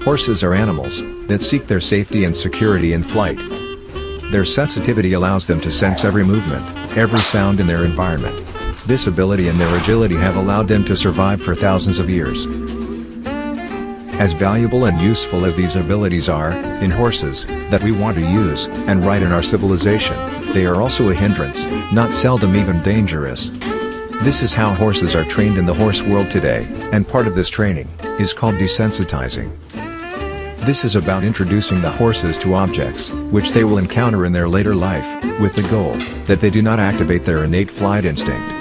Horses are animals that seek their safety and security in flight. Their sensitivity allows them to sense every movement, every sound in their environment. This ability and their agility have allowed them to survive for thousands of years. As valuable and useful as these abilities are, in horses, that we want to use and ride in our civilization, they are also a hindrance, not seldom even dangerous. This is how horses are trained in the horse world today, and part of this training is called desensitizing. This is about introducing the horses to objects, which they will encounter in their later life, with the goal that they do not activate their innate flight instinct.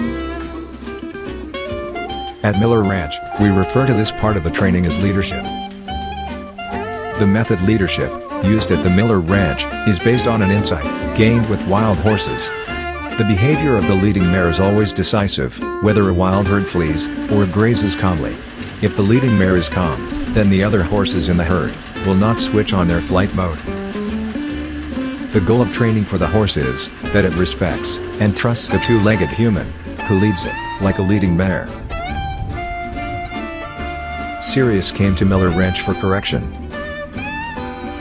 At Miller Ranch, we refer to this part of the training as leadership. The method leadership, used at the Miller Ranch, is based on an insight gained with wild horses. The behavior of the leading mare is always decisive, whether a wild herd flees or grazes calmly. If the leading mare is calm, then the other horses in the herd will not switch on their flight mode. The goal of training for the horse is that it respects and trusts the two-legged human who leads it, like a leading mare. Cyrus came to Miller Ranch for correction.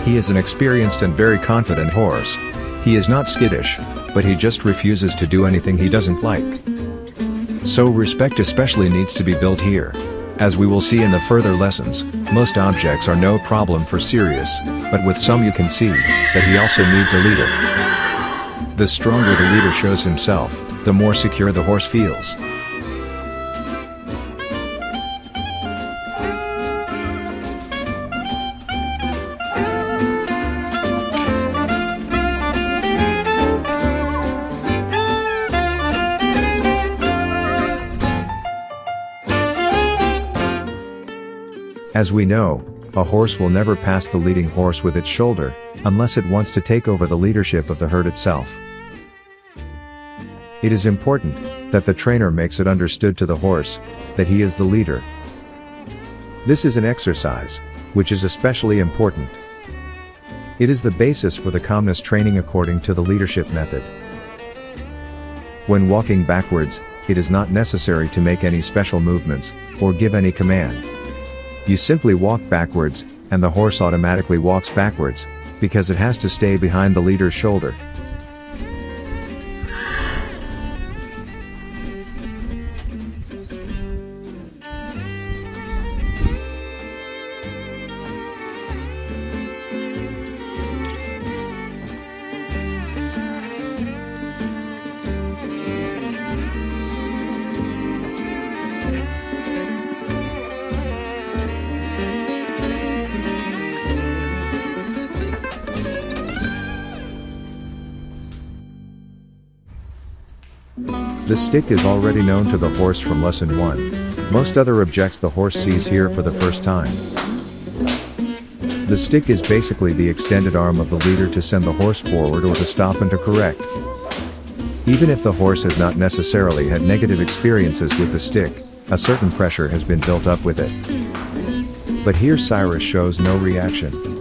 He is an experienced and very confident horse. He is not skittish, but he just refuses to do anything he doesn't like. So respect especially needs to be built here. As we will see in the further lessons, most objects are no problem for Cyrus, but with some you can see that he also needs a leader. The stronger the leader shows himself, the more secure the horse feels. As we know, a horse will never pass the leading horse with its shoulder, unless it wants to take over the leadership of the herd itself. It is important that the trainer makes it understood to the horse that he is the leader. This is an exercise, which is especially important. It is the basis for the calmness training according to the leadership method. When walking backwards, it is not necessary to make any special movements, or give any command. You simply walk backwards, and the horse automatically walks backwards, because it has to stay behind the leader's shoulder. The stick is already known to the horse from lesson 1. Most other objects the horse sees here for the first time. The stick is basically the extended arm of the leader to send the horse forward or to stop and to correct. Even if the horse has not necessarily had negative experiences with the stick, a certain pressure has been built up with it. But here Cyrus shows no reaction.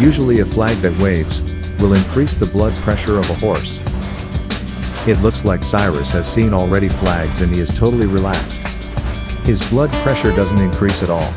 Usually a flag that waves will increase the blood pressure of a horse. It looks like Cyrus has seen already flags and he is totally relaxed. His blood pressure doesn't increase at all.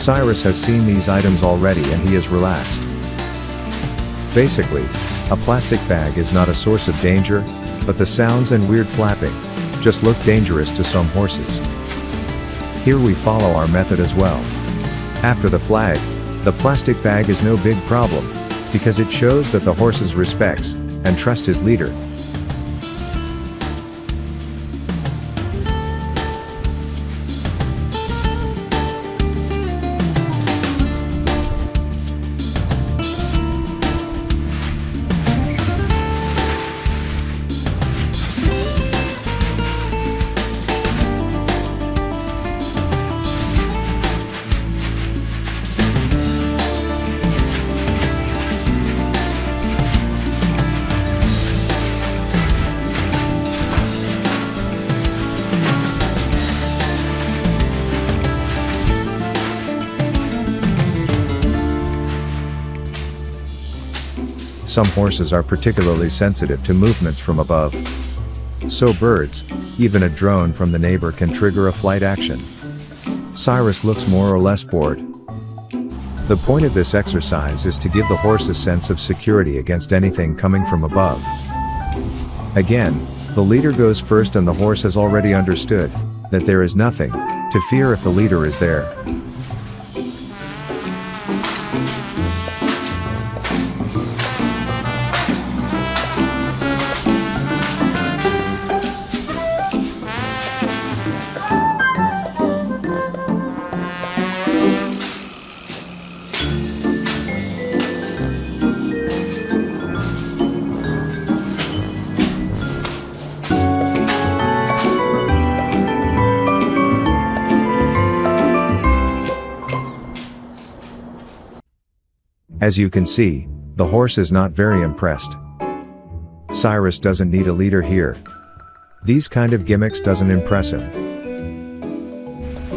Cyrus has seen these items already and he is relaxed. Basically, a plastic bag is not a source of danger, but the sounds and weird flapping just look dangerous to some horses. Here we follow our method as well. After the flag, the plastic bag is no big problem, because it shows that the horse respects and trusts his leader. Some horses are particularly sensitive to movements from above. So birds, even a drone from the neighbor can trigger a flight action. Cyrus looks more or less bored. The point of this exercise is to give the horse a sense of security against anything coming from above. Again, the leader goes first and the horse has already understood that there is nothing to fear if the leader is there. As you can see, the horse is not very impressed. Cyrus doesn't need a leader here. These kind of gimmicks doesn't impress him.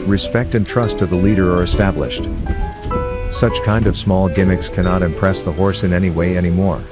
Respect and trust to the leader are established. Such kind of small gimmicks cannot impress the horse in any way anymore.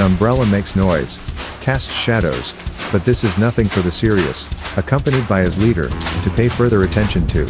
umbrella makes noise, casts shadows, but this is nothing for the Cyrus, accompanied by his leader, to pay further attention to.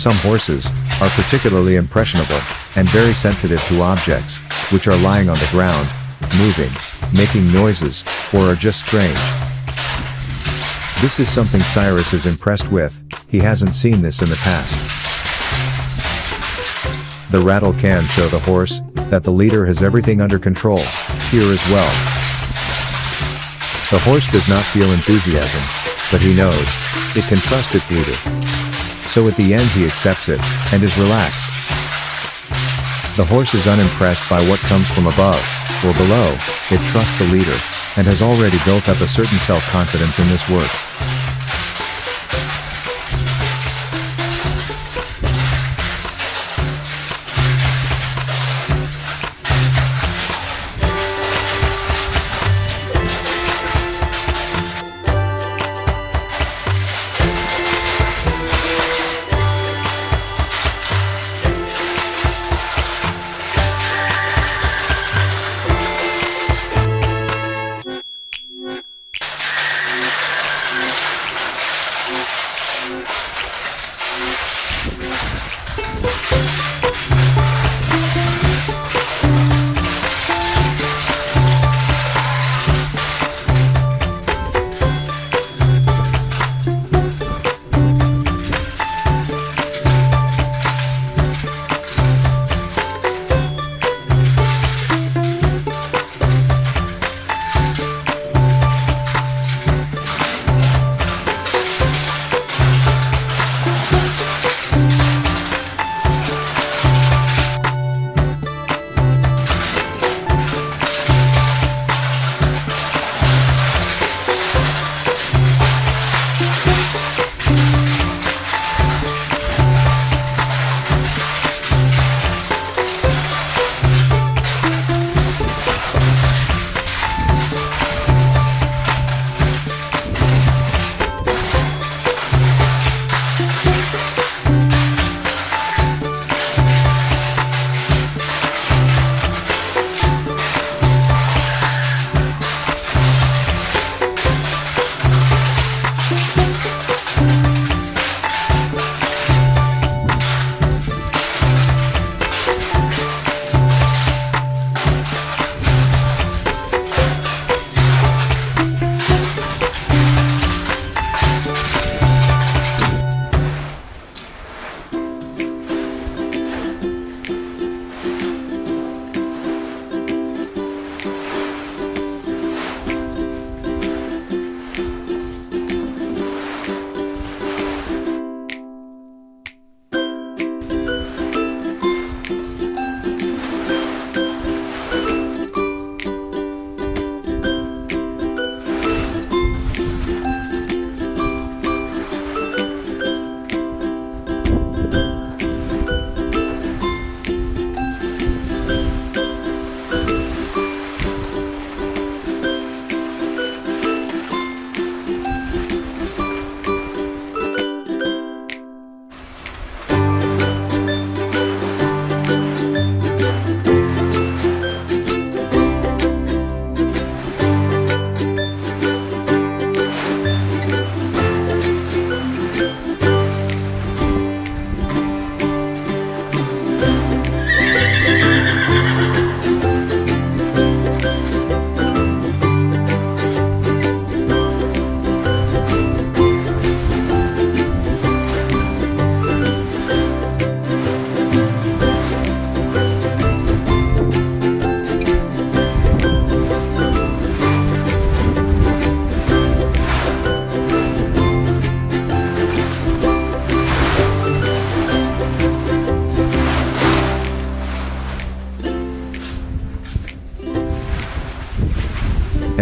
Some horses are particularly impressionable and very sensitive to objects, which are lying on the ground, moving, making noises, or are just strange. This is something Cyrus is impressed with. He hasn't seen this in the past. The rattle can show the horse that the leader has everything under control, here as well. The horse does not feel enthusiasm, but he knows it can trust its leader. So at the end he accepts it, and is relaxed. The horse is unimpressed by what comes from above, or below, it trusts the leader, and has already built up a certain self-confidence in this work.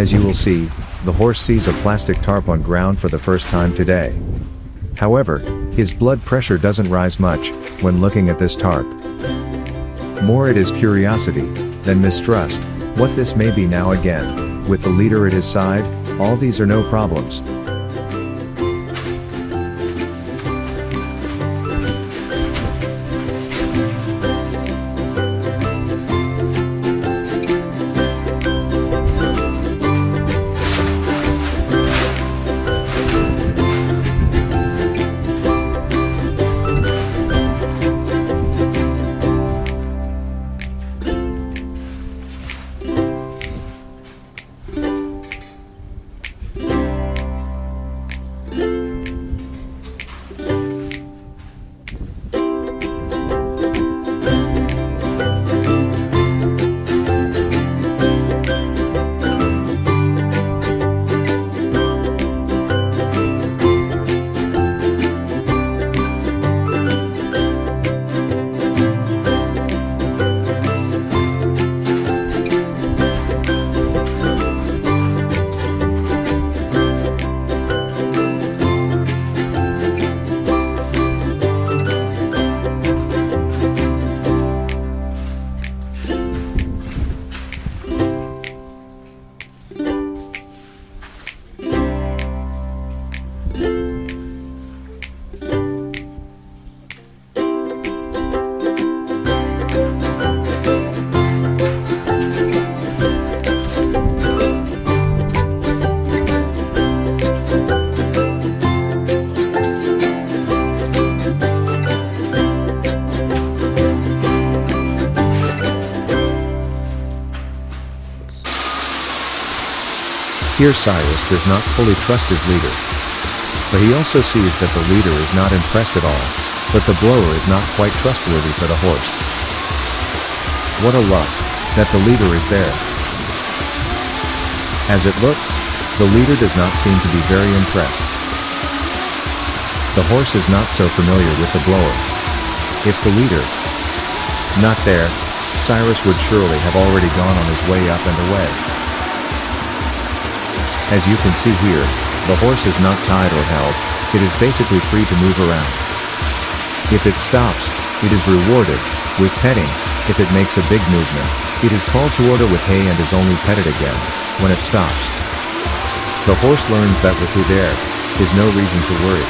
As you will see, the horse sees a plastic tarp on ground for the first time today. However, his blood pressure doesn't rise much when looking at this tarp. More it is curiosity than mistrust. What this may be now again, with the leader at his side, all these are no problems. Here Cyrus does not fully trust his leader. But he also sees that the leader is not impressed at all, but the blower is not quite trustworthy for the horse. What a luck that the leader is there. As it looks, the leader does not seem to be very impressed. The horse is not so familiar with the blower. If the leader not there, Cyrus would surely have already gone on his way up and away. As you can see here, the horse is not tied or held, it is basically free to move around. If it stops, it is rewarded with petting. If it makes a big movement, it is called to order with hay and is only petted again when it stops. The horse learns that with you there is no reason to worry.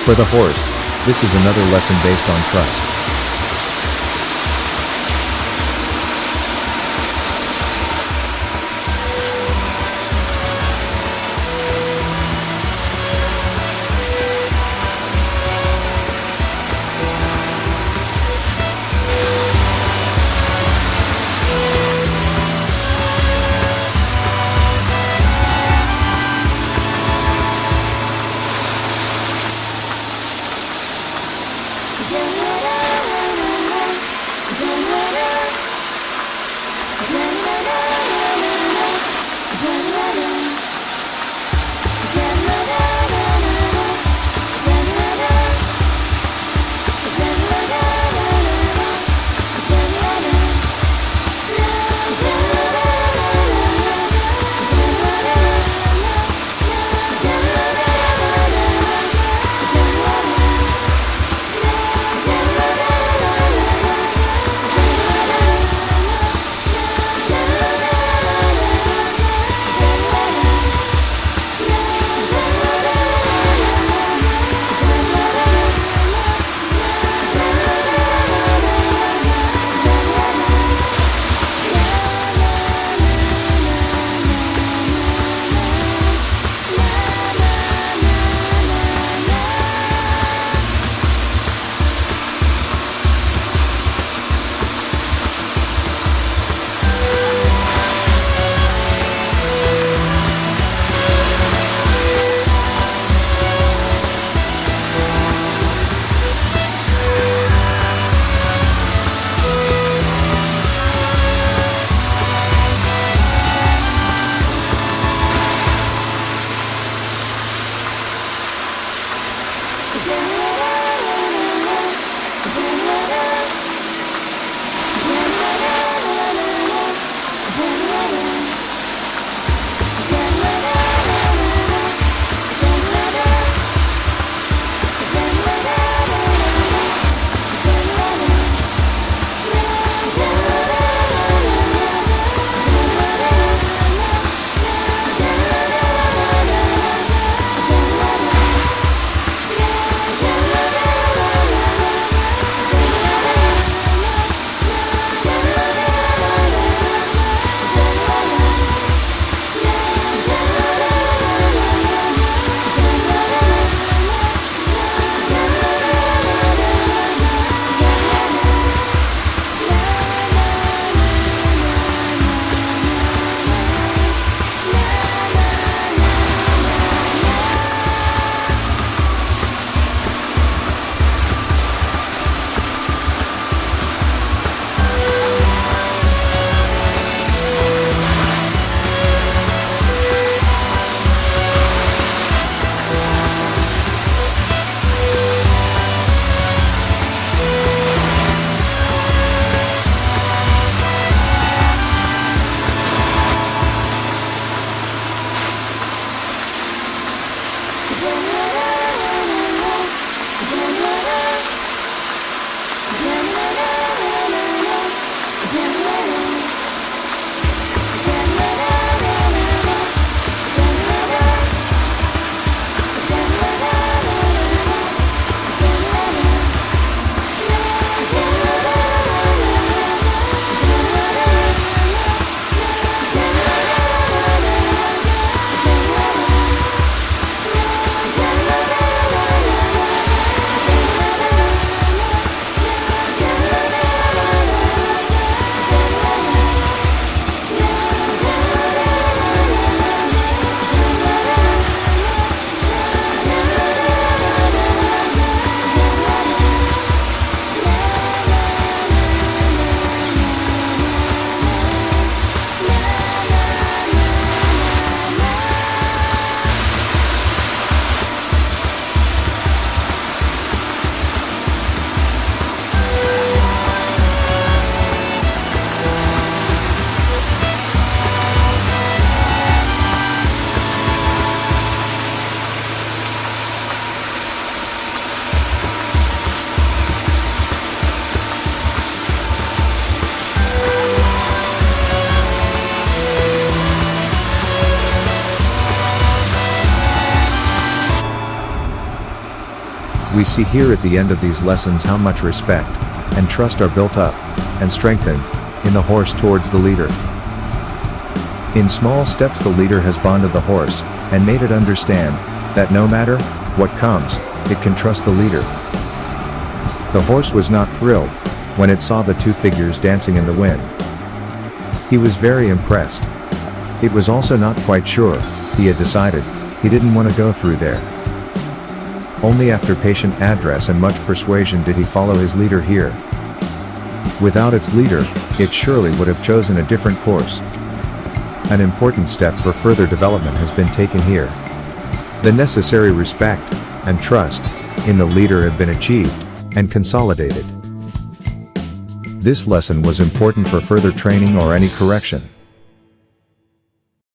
For the horse, this is another lesson based on trust. Da-da-da. We see here at the end of these lessons how much respect and trust are built up and strengthened in the horse towards the leader. In small steps the leader has bonded the horse and made it understand that no matter what comes, it can trust the leader. The horse was not thrilled when it saw the two figures dancing in the wind. He was very impressed. It was also not quite sure. He had decided he didn't want to go through there. Only after patient address and much persuasion did he follow his leader here. Without its leader, it surely would have chosen a different course. An important step for further development has been taken here. The necessary respect and trust in the leader have been achieved and consolidated. This lesson was important for further training or any correction.